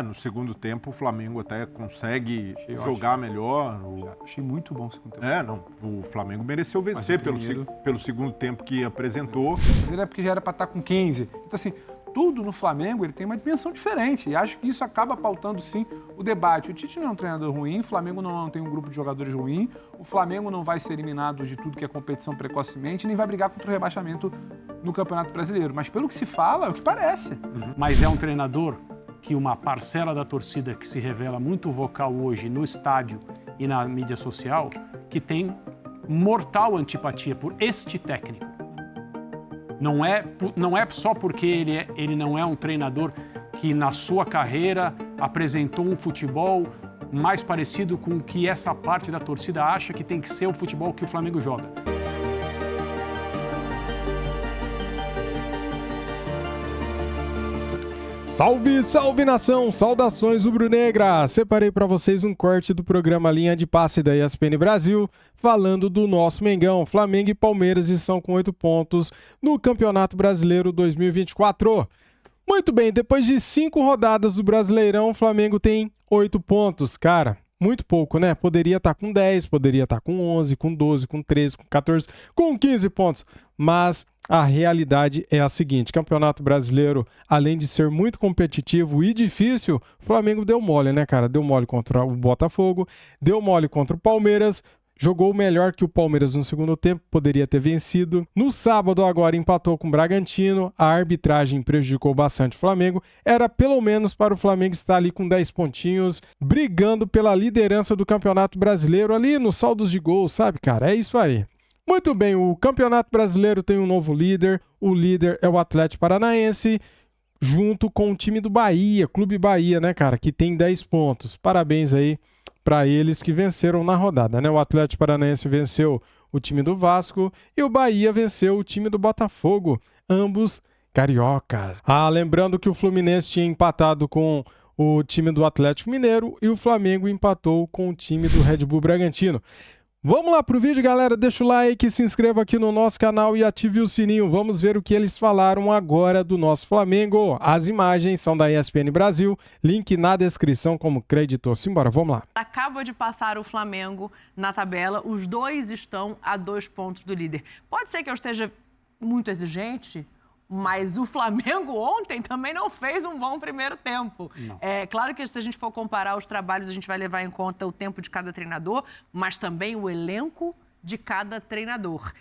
No segundo tempo o Flamengo até consegue Achei jogar melhor. Achei muito bom o segundo tempo. O Flamengo mereceu vencer pelo segundo tempo que apresentou. É porque já era para estar com 15. Então, assim, tudo no Flamengo ele tem uma dimensão diferente. E acho que isso acaba pautando, sim, o debate. O Tite não é um treinador ruim, o Flamengo não tem um grupo de jogadores ruim, o Flamengo não vai ser eliminado de tudo que é competição precocemente, nem vai brigar contra o rebaixamento no Campeonato Brasileiro. Mas pelo que se fala, é o que parece. Mas é um treinador que uma parcela da torcida que se revela muito vocal hoje no estádio e na mídia social, que tem mortal antipatia por este técnico. Não é só porque ele não é um treinador que na sua carreira apresentou um futebol mais parecido com o que essa parte da torcida acha que tem que ser o futebol que o Flamengo joga. Salve, salve nação! Saudações rubro-negra! Separei para vocês um corte do programa Linha de Passe da ESPN Brasil, falando do nosso Mengão. Flamengo e Palmeiras estão com 8 pontos no Campeonato Brasileiro 2024. Muito bem, depois de 5 rodadas do Brasileirão, o Flamengo tem 8 pontos. Cara, muito pouco, né? Poderia estar com 10, poderia estar com 11, com 12, com 13, com 14, com 15 pontos. Mas a realidade é a seguinte: Campeonato Brasileiro, além de ser muito competitivo e difícil, o Flamengo deu mole, né, cara? Deu mole contra o Botafogo, deu mole contra o Palmeiras, jogou melhor que o Palmeiras no segundo tempo, poderia ter vencido. No sábado agora empatou com o Bragantino, a arbitragem prejudicou bastante o Flamengo. Era pelo menos para o Flamengo estar ali com 10 pontinhos, brigando pela liderança do Campeonato Brasileiro ali nos saldos de gols, sabe, cara? É isso aí. Muito bem, o Campeonato Brasileiro tem um novo líder. O líder é o Atlético Paranaense, junto com o time do Bahia, Clube Bahia, né, cara, que tem 10 pontos. Parabéns aí para eles que venceram na rodada, né? O Atlético Paranaense venceu o time do Vasco e o Bahia venceu o time do Botafogo, ambos cariocas. Lembrando que o Fluminense tinha empatado com o time do Atlético Mineiro e o Flamengo empatou com o time do Red Bull Bragantino. Vamos lá pro vídeo, galera. Deixa o like, se inscreva aqui no nosso canal e ative o sininho. Vamos ver o que eles falaram agora do nosso Flamengo. As imagens são da ESPN Brasil. Link na descrição como creditor. Simbora, vamos lá. Acaba de passar o Flamengo na tabela. Os dois estão a 2 pontos do líder. Pode ser que eu esteja muito exigente, mas o Flamengo ontem também não fez um bom primeiro tempo. É claro que se a gente for comparar os trabalhos, a gente vai levar em conta o tempo de cada treinador, mas também o elenco de cada treinador.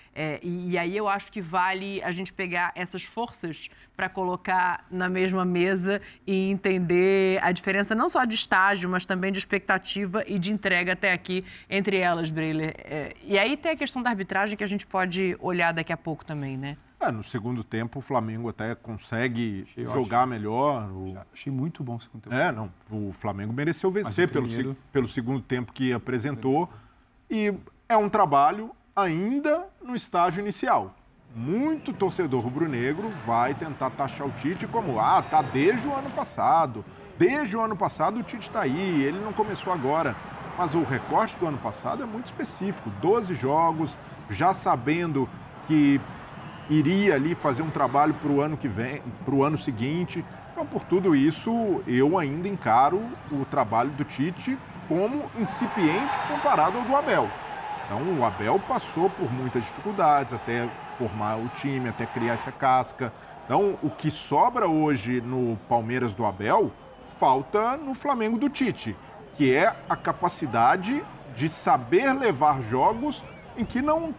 E aí eu acho que vale a gente pegar essas forças para colocar na mesma mesa e entender a diferença não só de estágio, mas também de expectativa e de entrega até aqui entre elas, Breler. E aí tem a questão da arbitragem que a gente pode olhar daqui a pouco também, né? No segundo tempo o Flamengo até consegue jogar melhor. Achei muito bom o segundo tempo. O Flamengo mereceu vencer pelo segundo tempo que apresentou. E é um trabalho ainda no estágio inicial. Muito torcedor rubro-negro vai tentar taxar o Tite como, tá desde o ano passado. Desde o ano passado o Tite está aí, ele não começou agora. Mas o recorte do ano passado é muito específico. 12 jogos, já sabendo que iria ali fazer um trabalho para o ano que vem, para o ano seguinte. Então, por tudo isso, eu ainda encaro o trabalho do Tite como incipiente comparado ao do Abel. Então, o Abel passou por muitas dificuldades até formar o time, até criar essa casca. Então, o que sobra hoje no Palmeiras do Abel, falta no Flamengo do Tite, que é a capacidade de saber levar jogos em que não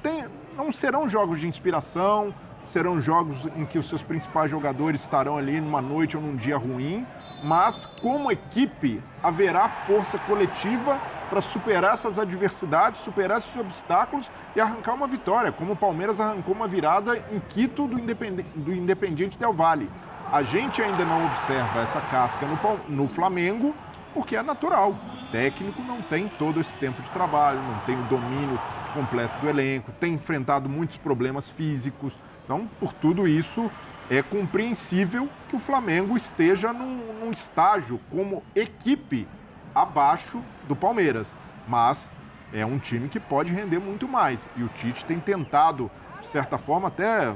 serão jogos de inspiração, serão jogos em que os seus principais jogadores estarão ali numa noite ou num dia ruim, mas como equipe haverá força coletiva para superar essas adversidades, superar esses obstáculos e arrancar uma vitória, como o Palmeiras arrancou uma virada em Quito do Independiente Del Valle. A gente ainda não observa essa casca no Flamengo, porque é natural. O técnico não tem todo esse tempo de trabalho, não tem o domínio completo do elenco, tem enfrentado muitos problemas físicos. Então, por tudo isso, é compreensível que o Flamengo esteja num estágio como equipe abaixo do Palmeiras. Mas é um time que pode render muito mais. E o Tite tem tentado, de certa forma, até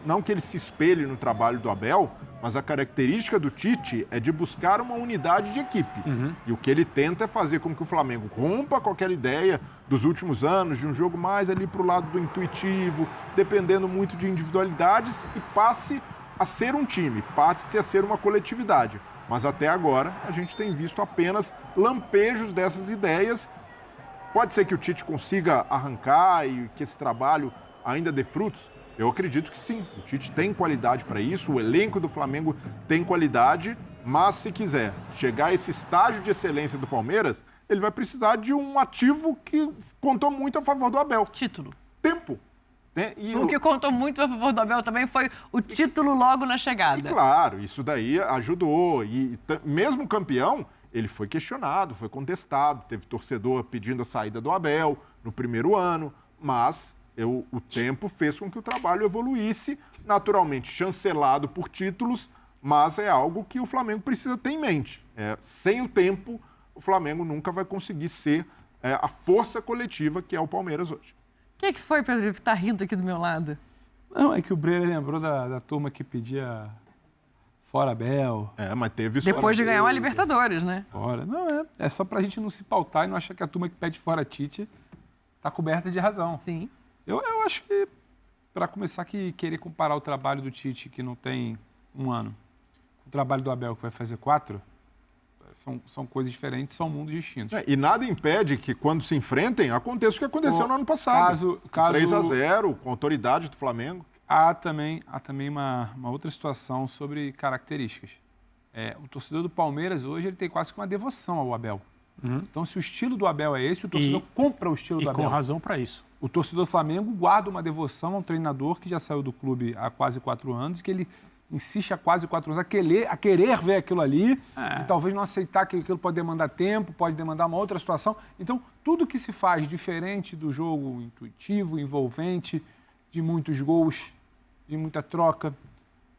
não que ele se espelhe no trabalho do Abel, mas a característica do Tite é de buscar uma unidade de equipe. E o que ele tenta é fazer com que o Flamengo rompa com aquela ideia dos últimos anos, de um jogo mais ali para o lado do intuitivo, dependendo muito de individualidades, e passe a ser um time, passe a ser uma coletividade. Mas até agora a gente tem visto apenas lampejos dessas ideias. Pode ser que o Tite consiga arrancar e que esse trabalho ainda dê frutos? Eu acredito que sim. O Tite tem qualidade para isso, o elenco do Flamengo tem qualidade, mas se quiser chegar a esse estágio de excelência do Palmeiras, ele vai precisar de um ativo que contou muito a favor do Abel. Título. Tempo. Né? O que contou muito a favor do Abel também foi o título logo na chegada. E claro, isso daí ajudou. E mesmo campeão, ele foi questionado, foi contestado. Teve torcedor pedindo a saída do Abel no primeiro ano, mas o tempo fez com que o trabalho evoluísse, naturalmente chancelado por títulos, mas é algo que o Flamengo precisa ter em mente. Sem o tempo, o Flamengo nunca vai conseguir ser a força coletiva que é o Palmeiras hoje. O que foi, Pedro, que está rindo aqui do meu lado? Não, é que o Breyer lembrou da turma que pedia fora Abel. Mas teve isso. Depois de ganhar uma Libertadores, né? Fora. Não, é só pra gente não se pautar e não achar que a turma que pede fora Tite tá coberta de razão. Sim. Eu acho que, para começar, que querer comparar o trabalho do Tite, que não tem um ano, com o trabalho do Abel, que vai fazer 4, são coisas diferentes, são mundos distintos. E nada impede que, quando se enfrentem, aconteça o que aconteceu no ano passado. 3-0, com a autoridade do Flamengo. Há também uma outra situação sobre características. O torcedor do Palmeiras, hoje, ele tem quase que uma devoção ao Abel. Então, se o estilo do Abel é esse, o torcedor compra o estilo do Abel. E com razão para isso. O torcedor do Flamengo guarda uma devoção a um treinador que já saiu do clube há quase 4 anos, que ele insiste há quase 4 anos a querer ver aquilo ali e talvez não aceitar que aquilo pode demandar tempo, pode demandar uma outra situação. Então, tudo que se faz diferente do jogo intuitivo, envolvente, de muitos gols, de muita troca,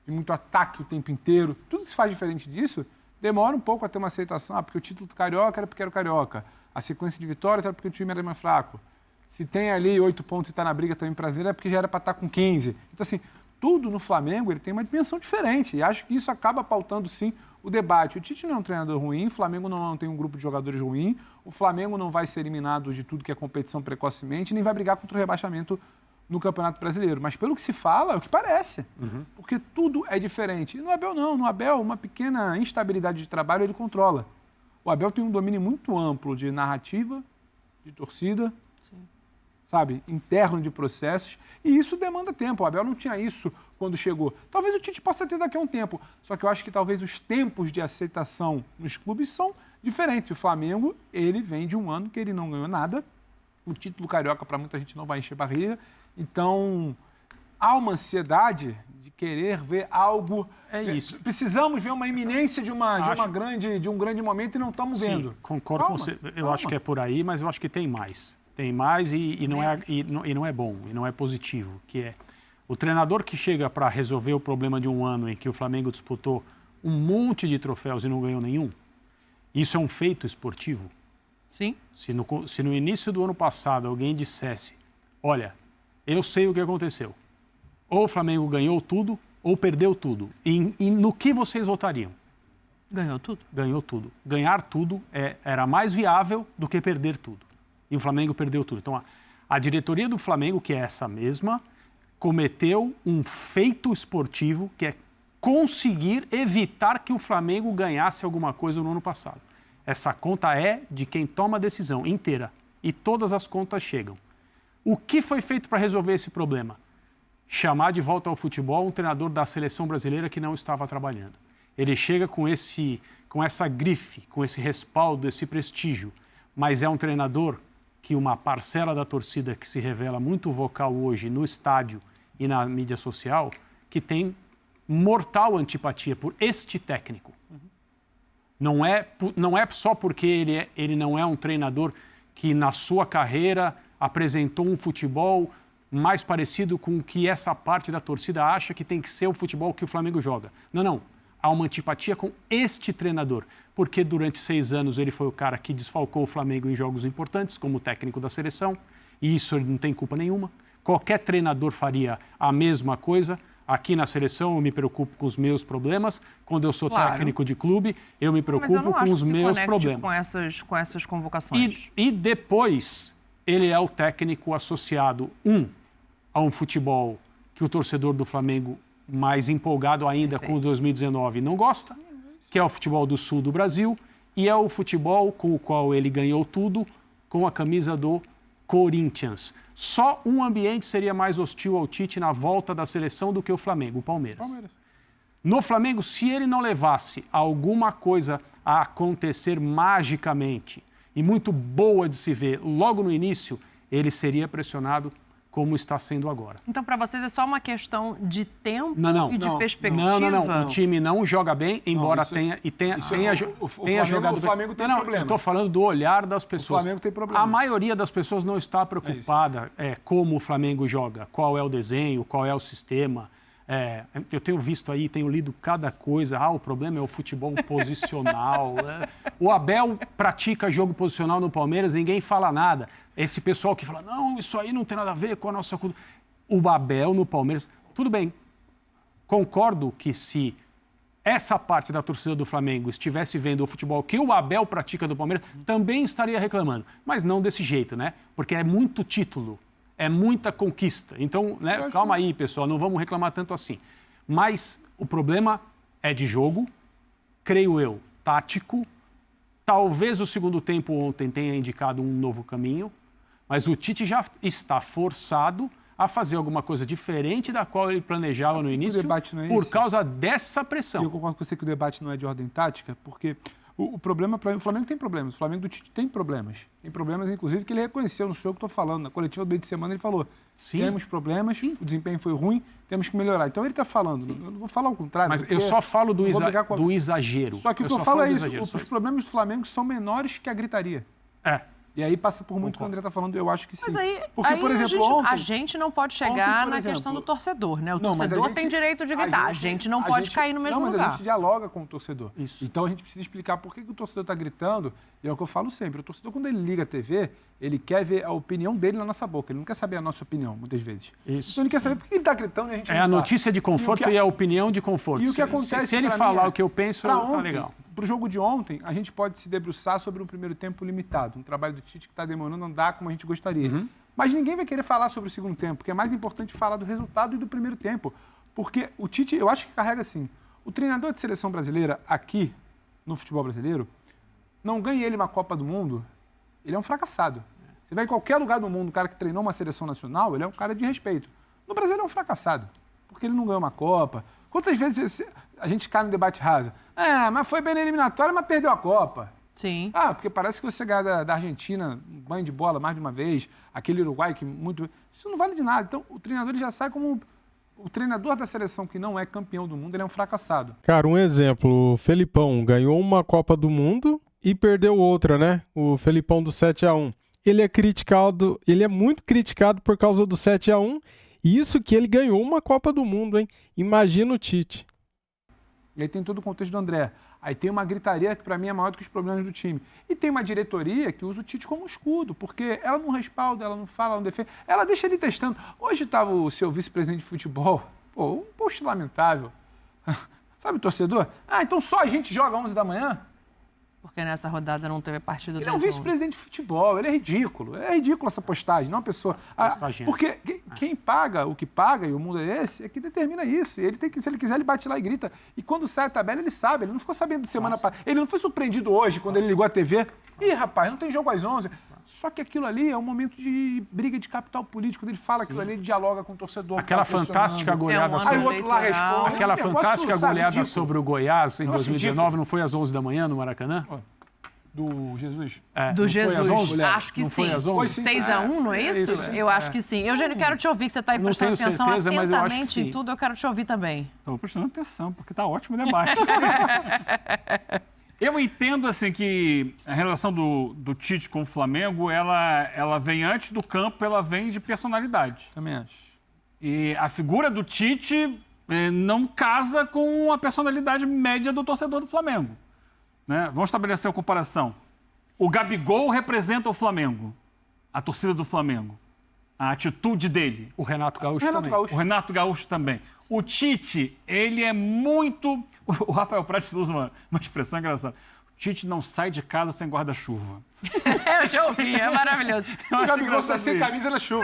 de muito ataque o tempo inteiro, tudo que se faz diferente disso demora um pouco a ter uma aceitação. Porque o título do Carioca era porque era o Carioca. A sequência de vitórias era porque o time era mais fraco. Se tem ali 8 pontos e está na briga também brasileira, é porque já era para estar com 15. Então, assim, tudo no Flamengo ele tem uma dimensão diferente. E acho que isso acaba pautando, sim, o debate. O Tite não é um treinador ruim, o Flamengo não tem um grupo de jogadores ruim, o Flamengo não vai ser eliminado de tudo que é competição precocemente, nem vai brigar contra o rebaixamento no Campeonato Brasileiro. Mas pelo que se fala, é o que parece. Porque tudo é diferente. E no Abel não. No Abel, uma pequena instabilidade de trabalho ele controla. O Abel tem um domínio muito amplo de narrativa, de torcida, sabe, interno de processos, e isso demanda tempo. O Abel não tinha isso quando chegou. Talvez o Tite possa ter daqui a um tempo, só que eu acho que talvez os tempos de aceitação nos clubes são diferentes. O Flamengo, ele vem de um ano que ele não ganhou nada, o título carioca para muita gente não vai encher barriga, então há uma ansiedade de querer ver algo. É isso. Precisamos ver uma iminência de um grande momento e não estamos vendo. Concordo com você. Eu acho que é por aí, mas eu acho que tem mais. Tem mais e não é bom, e não é positivo, que é o treinador que chega para resolver o problema de um ano em que o Flamengo disputou um monte de troféus e não ganhou nenhum. Isso é um feito esportivo? Sim. Se no início do ano passado alguém dissesse, olha, eu sei o que aconteceu. Ou o Flamengo ganhou tudo ou perdeu tudo. E no que vocês votariam? Ganhou tudo. Ganhou tudo. Ganhar tudo era mais viável do que perder tudo. E o Flamengo perdeu tudo. Então, a diretoria do Flamengo, que é essa mesma, cometeu um feito esportivo, que é conseguir evitar que o Flamengo ganhasse alguma coisa no ano passado. Essa conta é de quem toma a decisão inteira. E todas as contas chegam. O que foi feito para resolver esse problema? Chamar de volta ao futebol um treinador da seleção brasileira que não estava trabalhando. Ele chega com essa grife, com esse respaldo, esse prestígio, mas é um treinador que uma parcela da torcida que se revela muito vocal hoje no estádio e na mídia social, que tem mortal antipatia por este técnico. Não é só porque ele não é um treinador que na sua carreira apresentou um futebol mais parecido com o que essa parte da torcida acha que tem que ser o futebol que o Flamengo joga. Não. Há uma antipatia com este treinador, porque durante 6 anos ele foi o cara que desfalcou o Flamengo em jogos importantes, como técnico da seleção, e isso ele não tem culpa nenhuma. Qualquer treinador faria a mesma coisa. Aqui na seleção eu me preocupo com os meus problemas. Quando eu sou técnico de clube, eu me preocupo com os meus problemas. Com essas convocações. E depois ele é o técnico associado, a um futebol que o torcedor do Flamengo, mais empolgado ainda com o 2019, não gosta, que é o futebol do sul do Brasil, e é o futebol com o qual ele ganhou tudo com a camisa do Corinthians. Só um ambiente seria mais hostil ao Tite na volta da seleção do que o Flamengo, o Palmeiras. No Flamengo, se ele não levasse alguma coisa a acontecer magicamente e muito boa de se ver logo no início, ele seria pressionado como está sendo agora. Então, para vocês, é só uma questão de tempo e de perspectiva? Não. O time não joga bem, embora tenha jogado bem. O Flamengo tem problema. Eu estou falando do olhar das pessoas. O Flamengo tem problema. A maioria das pessoas não está preocupada como o Flamengo joga, qual é o desenho, qual é o sistema. Eu tenho visto aí, tenho lido cada coisa. O problema é o futebol posicional. O Abel pratica jogo posicional no Palmeiras, ninguém fala nada. Esse pessoal que fala, não, isso aí não tem nada a ver com a nossa cultura. O Abel no Palmeiras, tudo bem. Concordo que se essa parte da torcida do Flamengo estivesse vendo o futebol que o Abel pratica do Palmeiras, também estaria reclamando. Mas não desse jeito, né? Porque é muito título. É muita conquista. Então, calma aí, pessoal, não vamos reclamar tanto assim. Mas o problema é de jogo, creio eu, tático. Talvez o segundo tempo ontem tenha indicado um novo caminho, mas o Tite já está forçado a fazer alguma coisa diferente da qual ele planejava no início por causa dessa pressão. E eu concordo com você que o debate não é de ordem tática, porque o problema para o Flamengo tem problemas. O Flamengo do Tite tem problemas. Tem problemas, inclusive, que ele reconheceu no show que estou falando. Na coletiva do meio de semana ele falou, temos problemas, o desempenho foi ruim, temos que melhorar. Então ele está falando, eu não vou falar o contrário. Mas eu só falo do exagero. Só que o que eu falo é isso, os problemas do Flamengo são menores que a gritaria. E aí passa por muito o que o André está falando, eu acho que sim. Mas aí, porque, por exemplo, a gente não pode chegar na questão do torcedor, né? O torcedor tem direito de gritar, a gente não pode cair no mesmo lugar. Mas a gente dialoga com o torcedor. Isso. Então a gente precisa explicar por que o torcedor está gritando, e é o que eu falo sempre, o torcedor quando ele liga a TV, ele quer ver a opinião dele na nossa boca, ele não quer saber a nossa opinião, muitas vezes. Isso. Então ele quer saber por que ele está gritando e a gente não a notícia de conforto e a opinião de conforto. E o que acontece se ele falar o que eu penso, tá legal. Para o jogo de ontem, a gente pode se debruçar sobre um primeiro tempo limitado, um trabalho do Tite que está demorando andar como a gente gostaria. Mas ninguém vai querer falar sobre o segundo tempo, porque é mais importante falar do resultado e do primeiro tempo. Porque o Tite, eu acho que carrega assim, o treinador de seleção brasileira aqui, no futebol brasileiro, não ganha ele uma Copa do Mundo, ele é um fracassado. Você vai em qualquer lugar do mundo, o cara que treinou uma seleção nacional, ele é um cara de respeito. No Brasil ele é um fracassado, porque ele não ganhou uma Copa. Quantas vezes a gente cai no debate raso? Mas foi bem na eliminatória, mas perdeu a Copa. Sim. Porque parece que você ganha da Argentina um banho de bola mais de uma vez, aquele Uruguai que muito... Isso não vale de nada. Então, o treinador ele já sai como... O treinador da seleção que não é campeão do mundo, ele é um fracassado. Cara, um exemplo, o Felipão ganhou uma Copa do Mundo e perdeu outra, né? O Felipão do 7-1. Ele é muito criticado por causa do 7-1, e isso que ele ganhou uma Copa do Mundo, hein? Imagina o Tite. E aí tem todo o contexto do André. Aí tem uma gritaria que para mim é maior do que os problemas do time. E tem uma diretoria que usa o Tite como escudo, porque ela não respalda, ela não fala, ela não defende. Ela deixa ele testando. Hoje estava o seu vice-presidente de futebol, um post lamentável. Sabe o torcedor? Então só a gente joga às 11 da manhã? Porque nessa rodada não teve partida das 11. Ele é um vice-presidente de futebol, ele é ridículo. É ridículo essa postagem, não é uma pessoa... Porque quem paga o que paga, e o mundo é esse, é que determina isso. E ele tem que, se ele quiser, ele bate lá e grita. E quando sai a tabela, ele sabe. Ele não ficou sabendo de semana passada. Ele não foi surpreendido hoje, quando ele ligou a TV. Rapaz, não tem jogo às 11. Só que aquilo ali é um momento de briga de capital político. Quando ele fala aquilo ali, ele dialoga com o torcedor. Aquela fantástica goleada sobre... Aí o outro lá responde. Aquela fantástica goleada sobre o Goiás em 2019, não foi às 11 da manhã no Maracanã? Do Jesus? Do Jesus, acho que não sim. Foi às 11? 6-1, não é isso? Eu acho que sim. Eugênio, quero te ouvir, que você está aí prestando atenção atentamente em tudo, eu quero te ouvir também. Estou prestando atenção, porque está ótimo o debate. Eu entendo assim que a relação do Tite com o Flamengo, ela vem antes do campo, ela vem de personalidade. Também acho. E a figura do Tite não casa com a personalidade média do torcedor do Flamengo. Né? Vamos estabelecer a comparação. O Gabigol representa o Flamengo, a torcida do Flamengo. a atitude dele. O Renato Gaúcho também. O Renato Gaúcho também. O Tite, ele é muito... O Rafael Prates usa uma expressão engraçada. O Tite não sai de casa sem guarda-chuva. Eu já ouvi, é maravilhoso. O Gabigol sai sem camisa na chuva.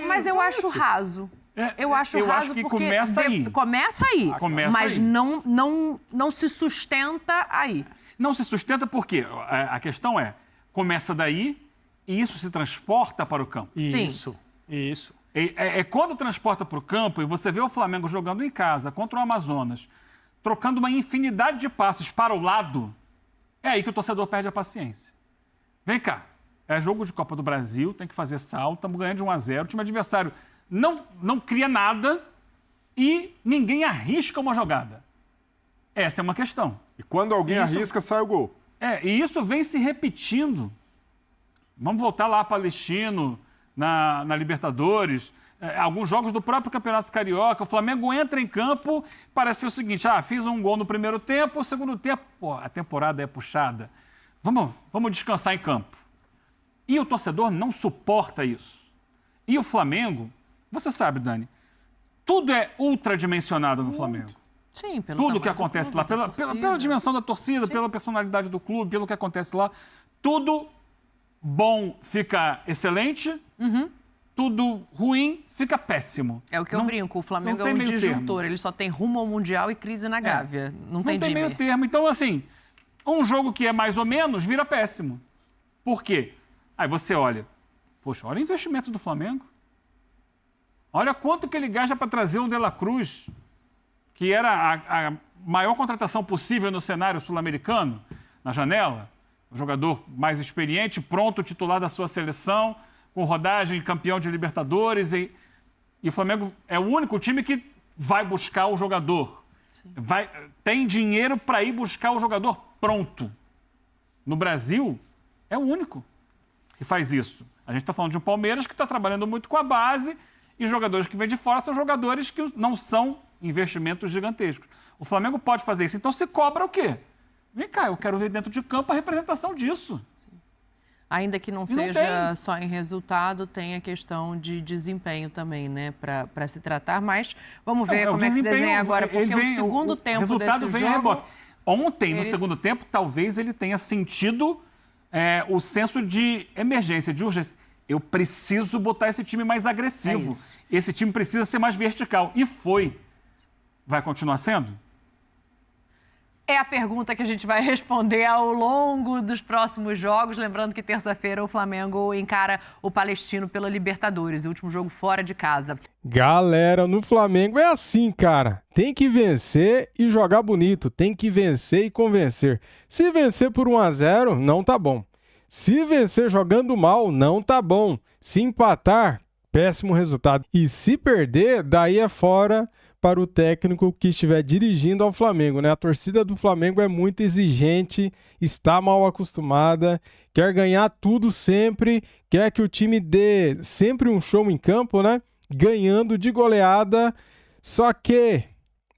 Mas eu acho raso. Eu acho raso que porque começa aí. Começa aí. Mas aí. Não se sustenta aí. Não se sustenta porque a questão é, começa daí e isso se transporta para o campo. Isso. É quando transporta para o campo e você vê o Flamengo jogando em casa contra o Amazonas, trocando uma infinidade de passes para o lado, é aí que o torcedor perde a paciência. Vem cá, é jogo de Copa do Brasil, tem que fazer salto, estamos ganhando de 1-0, o time adversário não cria nada e ninguém arrisca uma jogada. Essa é uma questão. E quando alguém arrisca, sai o gol. E isso vem se repetindo. Vamos voltar lá a Palestino, na Libertadores, alguns jogos do próprio Campeonato Carioca. O Flamengo entra em campo, parece ser o seguinte, fiz um gol no primeiro tempo, o segundo tempo, a temporada é puxada. Vamos descansar em campo. E o torcedor não suporta isso. E o Flamengo, você sabe, Dani, tudo é ultradimensionado no Flamengo. Sim, pelo tudo que acontece lá, pela dimensão da torcida, pela personalidade do clube, pelo que acontece lá, tudo bom fica excelente, tudo ruim fica péssimo. É o que eu brinco, o Flamengo é um disjuntor, ele só tem rumo ao Mundial e crise na Gávea. Não tem meio termo. Então, assim, um jogo que é mais ou menos vira péssimo. Por quê? Aí você olha, poxa, olha o investimento do Flamengo. Olha quanto que ele gasta para trazer o De La Cruz, que era a maior contratação possível no cenário sul-americano, na janela. O jogador mais experiente, pronto, titular da sua seleção, com rodagem, campeão de Libertadores. E o Flamengo é o único time que vai buscar o jogador. Tem dinheiro para ir buscar o jogador pronto. No Brasil, é o único que faz isso. A gente está falando de um Palmeiras que está trabalhando muito com a base e jogadores que vêm de fora são jogadores que não são investimentos gigantescos. O Flamengo pode fazer isso. Então, se cobra o quê? Vem cá, eu quero ver dentro de campo a representação disso. Ainda que não seja só em resultado, tem a questão de desempenho também, né? Para se tratar, mas vamos ver como é que se desenha agora, porque o segundo tempo resultado desse vem jogo... Rebote. Ontem, no segundo tempo, talvez ele tenha sentido o senso de emergência, de urgência. Eu preciso botar esse time mais agressivo. Esse time precisa ser mais vertical. E foi. Vai continuar sendo? É a pergunta que a gente vai responder ao longo dos próximos jogos. Lembrando que terça-feira o Flamengo encara o Palestino pela Libertadores, o último jogo fora de casa. Galera, no Flamengo é assim, cara. Tem que vencer e jogar bonito. Tem que vencer e convencer. Se vencer por 1-0, não tá bom. Se vencer jogando mal, não tá bom. Se empatar, péssimo resultado. E se perder, daí é fora para o técnico que estiver dirigindo ao Flamengo, né? A torcida do Flamengo é muito exigente, está mal acostumada, quer ganhar tudo sempre, quer que o time dê sempre um show em campo, né? Ganhando de goleada, só que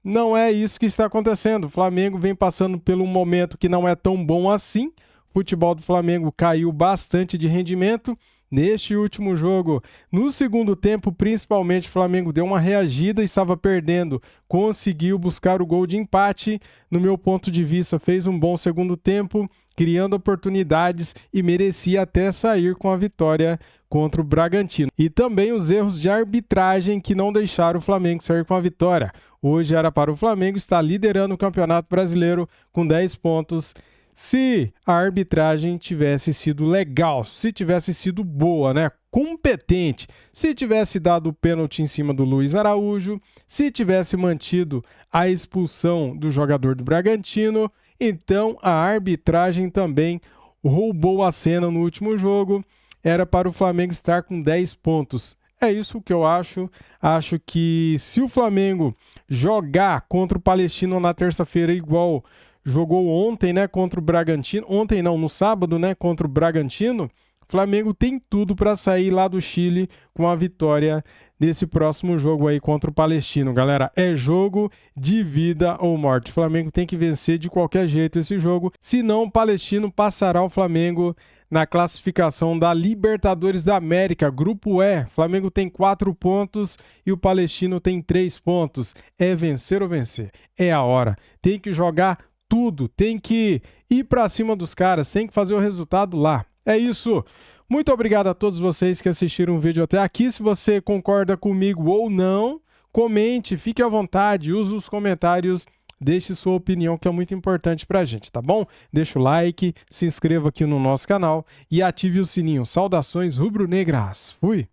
não é isso que está acontecendo. O Flamengo vem passando por um momento que não é tão bom assim. O futebol do Flamengo caiu bastante de rendimento. Neste último jogo, no segundo tempo, principalmente, o Flamengo deu uma reagida, estava perdendo, conseguiu buscar o gol de empate. No meu ponto de vista, fez um bom segundo tempo, criando oportunidades e merecia até sair com a vitória contra o Bragantino. E também os erros de arbitragem que não deixaram o Flamengo sair com a vitória. Hoje era para o Flamengo estar liderando o Campeonato Brasileiro com 10 pontos. Se a arbitragem tivesse sido legal, se tivesse sido boa, né? Competente, se tivesse dado o pênalti em cima do Luiz Araújo, se tivesse mantido a expulsão do jogador do Bragantino, então a arbitragem também roubou a cena no último jogo. Era para o Flamengo estar com 10 pontos. É isso que eu acho. Acho que se o Flamengo jogar contra o Palestino na terça-feira igual jogou ontem, né, contra o Bragantino. Ontem não, no sábado, né, contra o Bragantino. O Flamengo tem tudo para sair lá do Chile com a vitória nesse próximo jogo aí contra o Palestino. Galera, é jogo de vida ou morte. O Flamengo tem que vencer de qualquer jeito esse jogo, senão o Palestino passará o Flamengo na classificação da Libertadores da América, Grupo E. Flamengo tem 4 pontos e o Palestino tem 3 pontos. É vencer ou vencer. É a hora. Tem que jogar tudo, tem que ir para cima dos caras, tem que fazer o resultado lá. É isso. Muito obrigado a todos vocês que assistiram o vídeo até aqui. Se você concorda comigo ou não, comente, fique à vontade, use os comentários, deixe sua opinião, que é muito importante pra gente, tá bom? Deixa o like, se inscreva aqui no nosso canal e ative o sininho. Saudações rubro-negras. Fui!